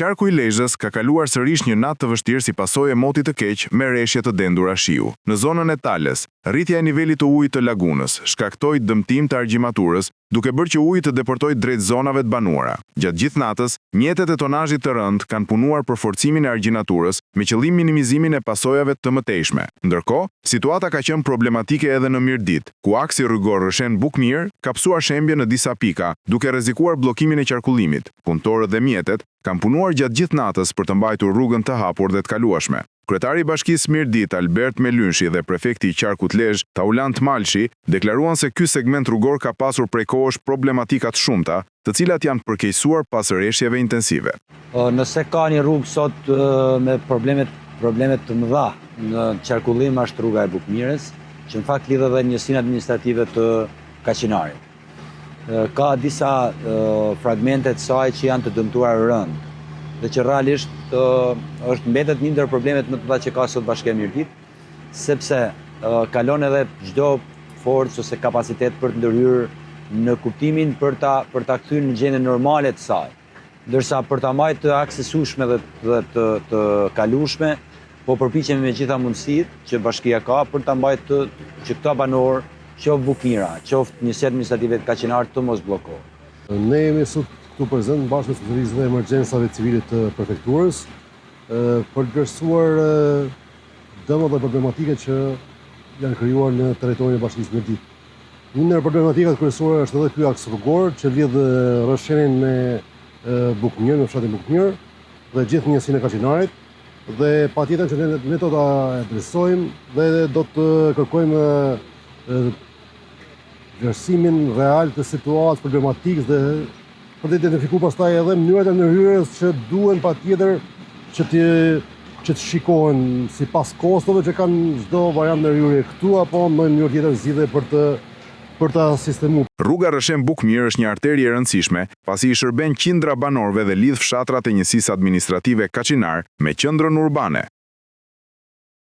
Qarku i Lezhës ka kaluar sërish një natë të vështirë si pasojë e motit të keq me rreshje të dendura shiu. Në zonën e Talës, rritja e nivelit të ujit të lagunës shkaktoi dëmtim të argjimaturës, duke bërë që uji të deportojë drejt zonave të banuara. Gjatë gjithë natës, mjetet e tonazhit të rënd kanë punuar për forcimin e argjinaturës me qëllim minimizimin e pasojave të mëtejshme. Ndërkohë, situata ka qenë problematike edhe në mirëditë, ku aksi rrugor Rëshen Bukmir ka psuar shembje në disa pika, duke rrezikuar bllokimin e qarkullimit. Punëtorët dhe mjetet kanë punuar gjatë gjithë natës për të mbajtur rrugën të hapur dhe të kalueshme. Kryetari i Bashkisë Mirdit Albert Melynshi dhe prefekti i qarkut Lezhë Taulant Malshi deklaruan se ky segment rrugor ka pasur prej kohësh problematika të shumta, të cilat janë përkeqësuar pas rreshjeve intensive. Nëse ka një rrugë sot me probleme të mëdha në qarkullim është rruga e Bukmirës, që në fakt lidhet edhe njësinë administrative të Kaçinarit. Ka disa fragmente të saj që janë të dëmtuar rënd, dhe që realisht është mbetet një ndër problemet më të mëdha që ka sot Bashkia e Mirdit, sepse kalon edhe çdo forcë ose kapacitet për të ndërhyrë në kuptimin për ta kthyer në gjendje normale të saj. Ndërsa për ta mbajtur të aksesueshme dhe të kalueshme, po përpiqemi me gjitha mundësitë që Bashkia ka për ta mbajtur që këta banorë, qoftë Bukmira, qoftë njësia administrative të Kaçinarit të mos bllokohen. Ne jemi sot këtu prezent bashkë me Servisin e Emergjencave Civile të prefekturës për të vlerësuar dëmet dhe problematike që janë krijuar në territorin e Bashkisë Mirdit. Një ndër problematikat kryesore është edhe ky aks rrugor që lidh Rëshenin me Bukmir, me fshatin Bukmir dhe gjithë njësinë e Kaçinarit, dhe patjetër që ne do ta adresojmë dhe do të kërkojmë vlerësimin real të situatës problematikës dhe për të identifikuar pastaj edhe mënyrat e ndërhyrjes që duhen patjetër që të shikohen sipas kostove që kanë çdo variant ndërhyrje këtu apo në mënyrë tjetër zgjidhje për ta sistemuar. Rruga Rëshen Bukmir është një arterie e rëndësishme, pasi i shërben qindra banorëve dhe lidh fshatrat e njësisë administrative Kaçinar me qendrën urbane.